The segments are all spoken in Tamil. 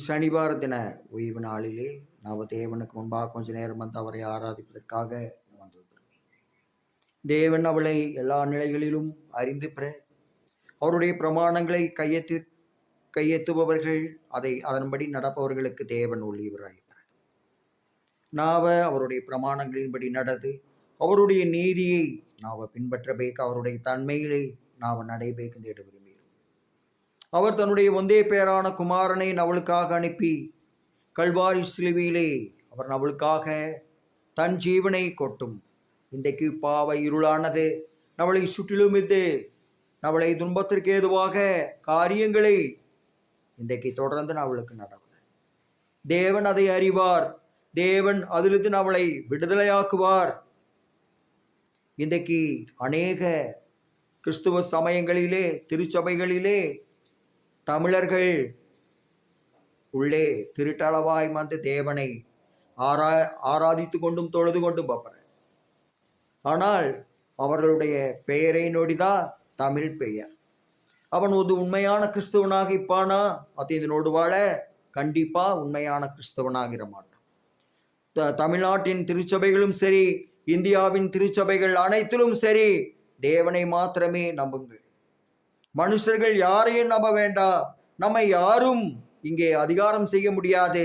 சனிவார தின ஓய்வு நாளிலே நாம் தேவனுக்கு முன்பாக கொஞ்ச நேரம் வந்து அவரை ஆராதிப்பதற்காக வந்திருக்கிறோம். தேவன் அவளை எல்லா நிலைகளிலும் அறிந்து பெற அவருடைய பிரமாணங்களை கையெத்துபவர்கள் அதன்படி நடப்பவர்களுக்கு தேவன் ஒளிவராகிறார். அவருடைய பிரமாணங்களின்படி நடந்து அவருடைய நீதியை பின்பற்றಬೇಕು, அவருடைய தன்மையிலே நடைபேக்கு தேட விரும்புகிறோம். அவர் தன்னுடைய ஒந்தே பேரான குமாரனை நவளுக்காக அனுப்பி கல்வாரி சிலுவையிலே அவர் நவளுக்காக தன் ஜீவனை கொட்டும் இன்றைக்கு பாவ இருளானது நவளை சுற்றிலும் இது நவளை துன்பத்திற்கு ஏதுவாக காரியங்களை இன்றைக்கு தொடர்ந்து நவளுக்கு நடவுது. தேவன் அதை அறிவார். தேவன் அதிலிருந்து அவளை விடுதலையாக்குவார். இன்றைக்கு அநேக கிறிஸ்துவ சமயங்களிலே திருச்சபைகளிலே தமிழர்கள் உள்ளே திருட்டளவாய் வந்து தேவனை ஆராதித்து கொண்டும் தொழுது கொண்டும் பார்ப்பார். ஆனால் அவர்களுடைய பெயரை நோடிதான் தமிழ் பெயர். அவன் ஒரு உண்மையான கிறிஸ்தவனாக இப்பானா அதனோடு வாழ கண்டிப்பா உண்மையான கிறிஸ்தவனாகிற மாட்டான். தமிழ்நாட்டின் திருச்சபைகளும் சரி, இந்தியாவின் திருச்சபைகள் அனைத்திலும் சரி, தேவனை மாத்திரமே நம்புங்கள். மனுஷர்கள் யாரையும் நம்ப வேண்டாம். நம்மை யாரும் இங்கே அதிகாரம் செய்ய முடியாது,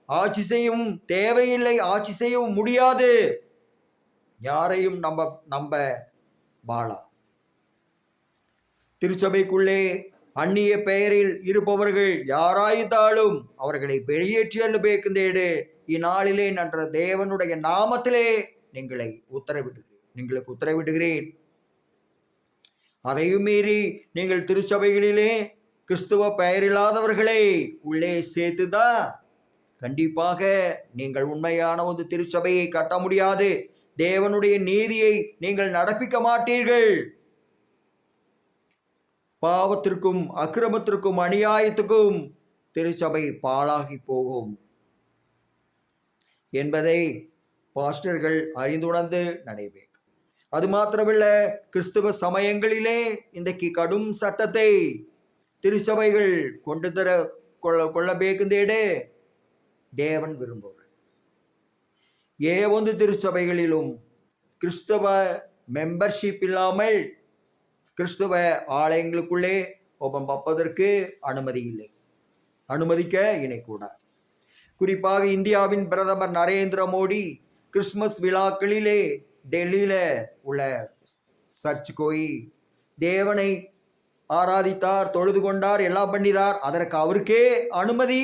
ஆட்சி செய்யவும் தேவையில்லை, ஆட்சி செய்யவும் முடியாது. யாரையும் நம்ப வாழா. திருச்சபைக்குள்ளே அந்நிய பெயரில் இருப்பவர்கள் யாராயிருந்தாலும் அவர்களை வெளியேற்றி அனுப்பேக்குந்தேடு. இந்நாளிலே நன்ற தேவனுடைய நாமத்திலே உங்களுக்கு உத்தரவிடுகிறேன். அதையும் மீறி நீங்கள் திருச்சபைகளிலே கிறிஸ்துவ பெயரில்லாதவர்களை உள்ளே சேர்த்துதான் கண்டிப்பாக நீங்கள் உண்மையான ஒரு திருச்சபையை கட்ட முடியாது. தேவனுடைய நீதியை நீங்கள் நடப்பிக்க மாட்டீர்கள். பாவத்திற்கும் அக்கிரமத்திற்கும் அநியாயத்துக்கும் திருச்சபை பாழாகி போகும் என்பதை பாஸ்டர்கள் அறிந்துணர்ந்து நடைபெறும். அது மாத்திரமல்ல, கிறிஸ்துவ சமயங்களிலே இன்றைக்கு கடும் சட்டத்தை திருச்சபைகள் கொண்டு தர கொள்ளಬೇಕೆಂದೇಡೆ தேவன் விரும்புவார். ಒಂದು திருச்சபைகளிலும் கிறிஸ்தவ மெம்பர்ஷிப் இல்லாமல் கிறிஸ்துவ ஆலயங்களுக்குள்ளே ஒப்பம் பார்ப்பதற்கு அனுமதி இல்லை, அனுமதிக்க இணைக்கூடாது. குறிப்பாக இந்தியாவின் பிரதமர் நரேந்திர மோடி கிறிஸ்துமஸ் விழாக்களிலே டெல்லியில உள்ள சர்ச் போய் தேவனை ஆராதித்தார், தொழுது கொண்டார், எல்லாம் பண்ணினார். அதற்கு அவருக்கே அனுமதி